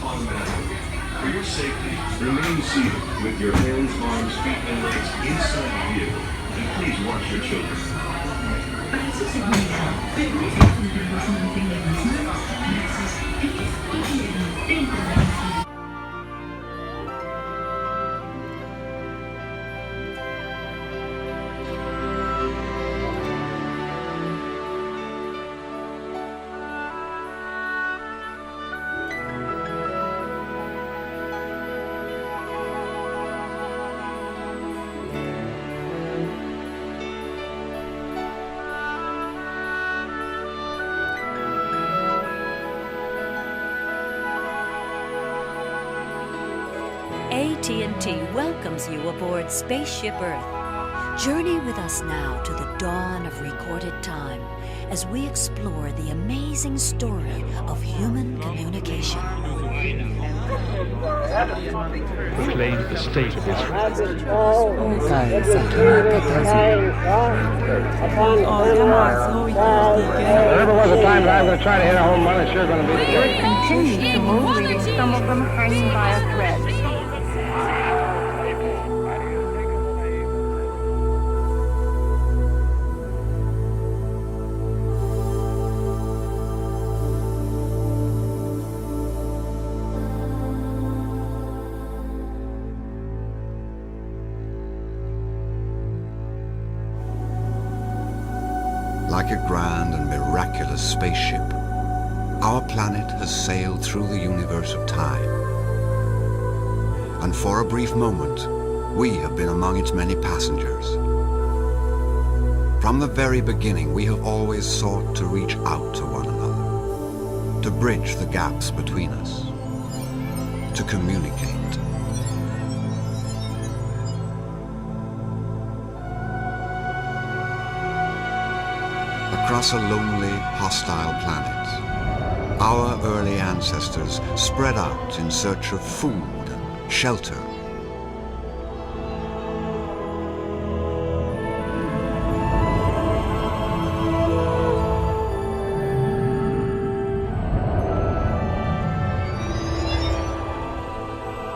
automatically. For your safety, remain seated with your hands, arms, feet, and legs inside the vehicle. And please watch your children. Para su seguridad, permanezca sentados mantengan las manos, brazos, pies y piernas dentro de la silla. AT&T welcomes you aboard Spaceship Earth. Journey with us now to the dawn of recorded time as we explore the amazing story of human communication. Proclaim the state of Israel. If there was a time that I'm going to try to hit a home run, it's sure going to be today. Continue to move, leaving some of them hanging by a thread. Like a grand and miraculous spaceship, our planet has sailed through the universe of time. And for a brief moment, we have been among its many passengers. From the very beginning, we have always sought to reach out to one another, to bridge the gaps between us, to communicate. Across a lonely, hostile planet, our early ancestors spread out in search of food and shelter.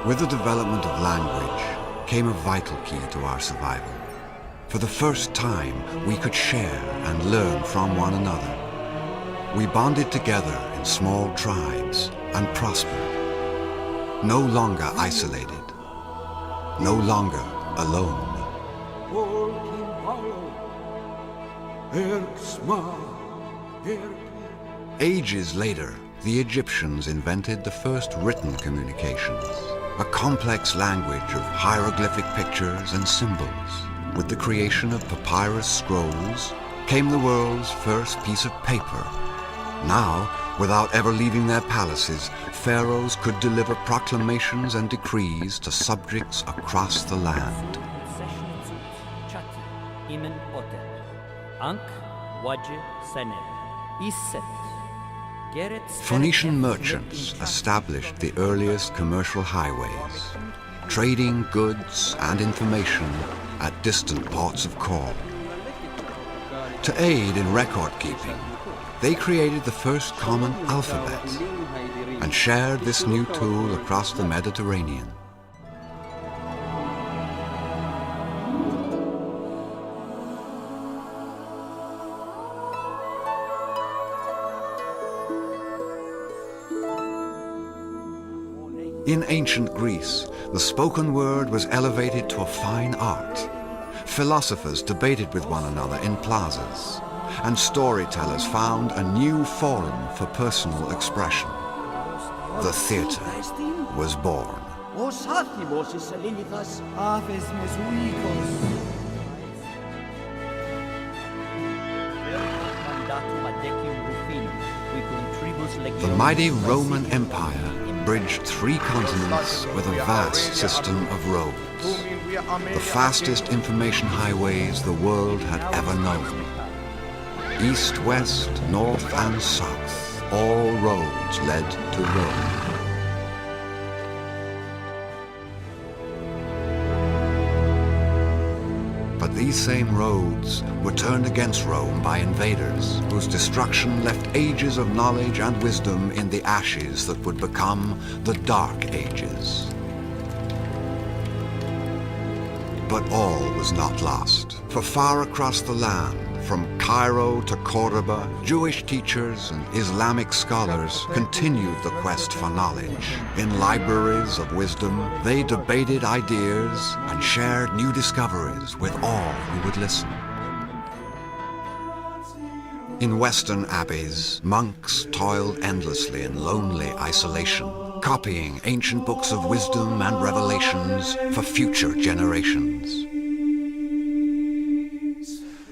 With the development of language came a vital key to our survival. For the first time, we could share and learn from one another. We bonded together in small tribes and prospered. No longer isolated, no longer alone. Ages later, the Egyptians invented the first written communications, a complex language of hieroglyphic pictures and symbols. With the creation of papyrus scrolls came the world's first piece of paper. Now, without ever leaving their palaces, pharaohs could deliver proclamations and decrees to subjects across the land. Phoenician merchants established the earliest commercial highways, trading goods and information at distant ports of call. To aid in record keeping, they created the first common alphabet and shared this new tool across the Mediterranean. In ancient Greece, the spoken word was elevated to a fine art. Philosophers debated with one another in plazas, and storytellers found a new forum for personal expression. The theater was born. The mighty Roman Empire bridged 3 continents with a vast system of roads, the fastest information highways the world had ever known. East, west, north, and south, all roads led to Rome. But these same roads were turned against Rome by invaders, whose destruction left ages of knowledge and wisdom in the ashes that would become the Dark Ages. But all was not lost, for far across the land, from Cairo to Cordoba, Jewish teachers and Islamic scholars continued the quest for knowledge. In libraries of wisdom, they debated ideas and shared new discoveries with all who would listen. In Western abbeys, monks toiled endlessly in lonely isolation, copying ancient books of wisdom and revelations for future generations.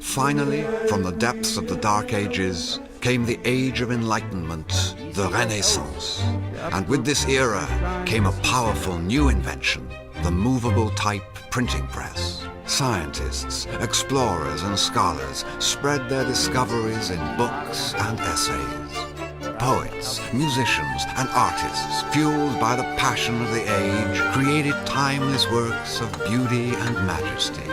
Finally, from the depths of the Dark Ages, came the Age of Enlightenment, the Renaissance. And with this era came a powerful new invention, the movable type printing press. Scientists, explorers, and scholars spread their discoveries in books and essays. Poets, musicians, and artists, fueled by the passion of the age, created timeless works of beauty and majesty.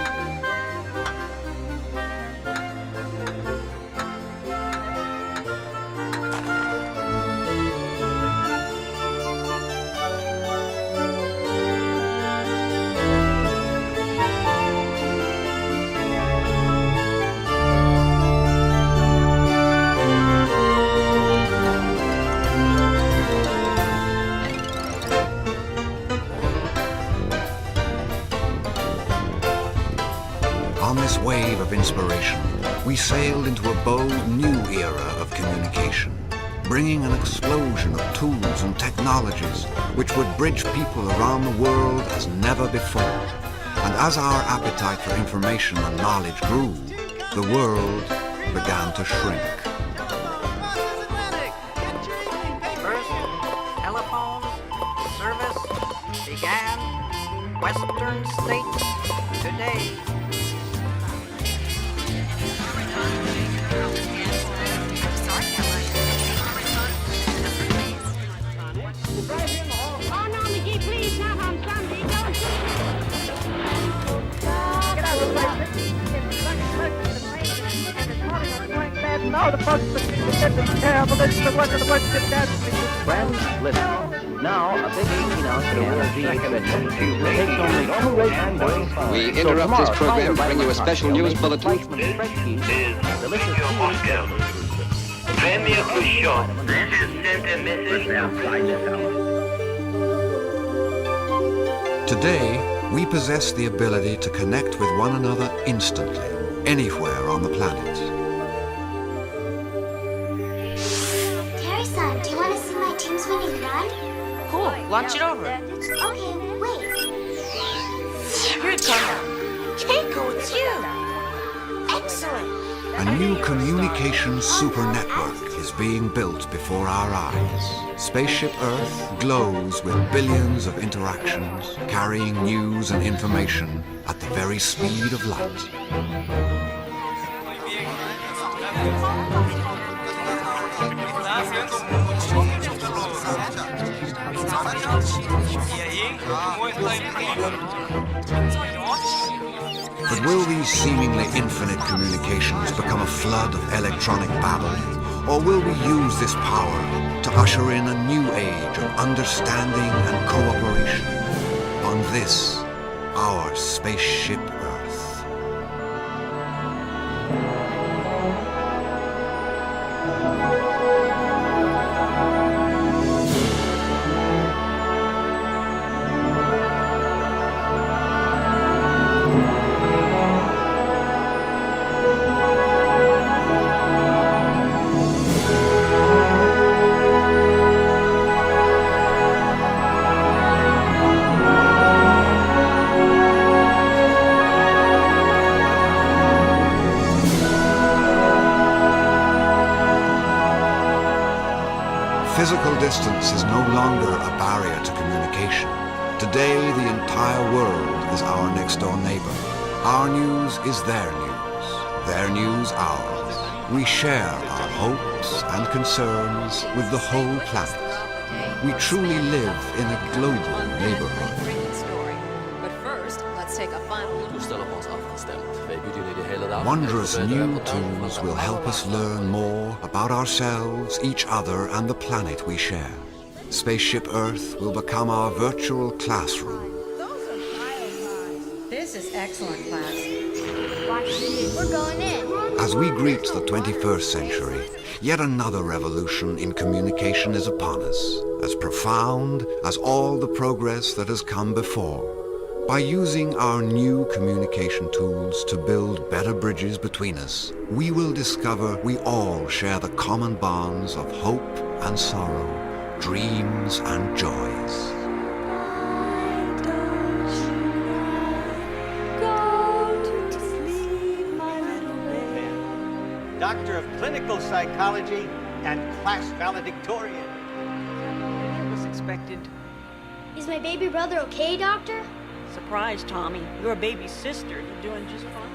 On this wave of inspiration, we sailed into a bold new era of communication, bringing an explosion of tools and technologies which would bridge people around the world as never before. And as our appetite for information and knowledge grew, the world began to shrink. First, telephone service began Western states today. Oh, no, McGee, please, not on Sunday. Don't do No, the bugs are terrible. This is the one of the ones that does. Friends, listen. Now, a big 18-ounce can of GH takes only 2 weight and going far. We interrupt this program to bring you a special news bulletin. Premier Khrushchev, this is sent a message outside this house. Today, we possess the ability to connect with one another instantly, anywhere on the planet. Terry-san, do you want to see my team's winning run? Cool, launch it over. Okay, wait. Here it comes. Keiko, it's you. Excellent. A new communications super network is being built before our eyes. Spaceship Earth glows with billions of interactions, carrying news and information at the very speed of light. But will these seemingly infinite communications become a flood of electronic babble? Or will we use this power to usher in a new age of understanding and cooperation on this, our Spaceship Earth? Physical distance is no longer a barrier to communication. Today, the entire world is our next-door neighbor. Our news is their news ours. We share our hopes and concerns with the whole planet. We truly live in a global neighborhood. But first, let's Let's take a final look. Wondrous new tools will help us learn more about ourselves, each other, and the planet we share. Spaceship Earth will become our virtual classroom. This is excellent, class. We're going in. As we greet the 21st century, yet another revolution in communication is upon us, as profound as all the progress that has come before. By using our new communication tools to build better bridges between us, we will discover we all share the common bonds of hope and sorrow, dreams and joys. Doctor of Clinical Psychology and class valedictorian. I was expected. Is my baby brother okay, Doctor? Surprise, Tommy. Your baby sister. You're doing just fine.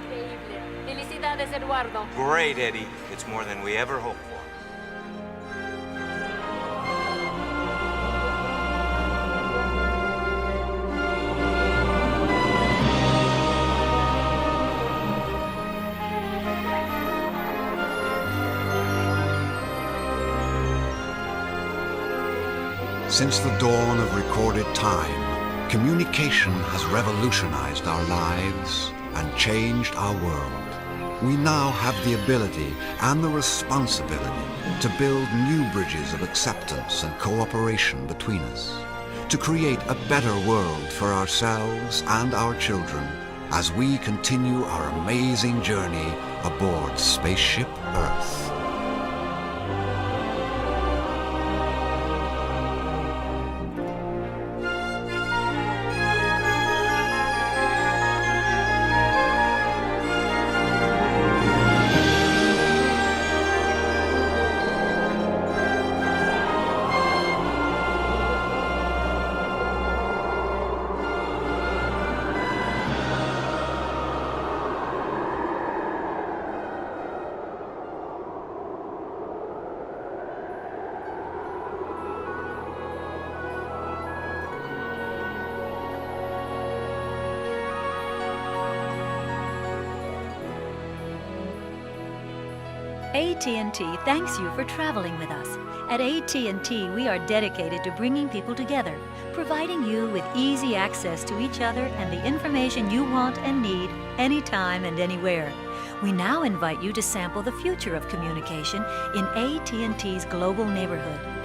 Felicidades, Eduardo. Great, Eddie. It's more than we ever hoped for. Since the dawn of recorded time, communication has revolutionized our lives and changed our world. We now have the ability and the responsibility to build new bridges of acceptance and cooperation between us, to create a better world for ourselves and our children as we continue our amazing journey aboard Spaceship Earth. AT&T thanks you for traveling with us. At AT&T, we are dedicated to bringing people together, providing you with easy access to each other and the information you want and need anytime and anywhere. We now invite you to sample the future of communication in AT&T's global neighborhood.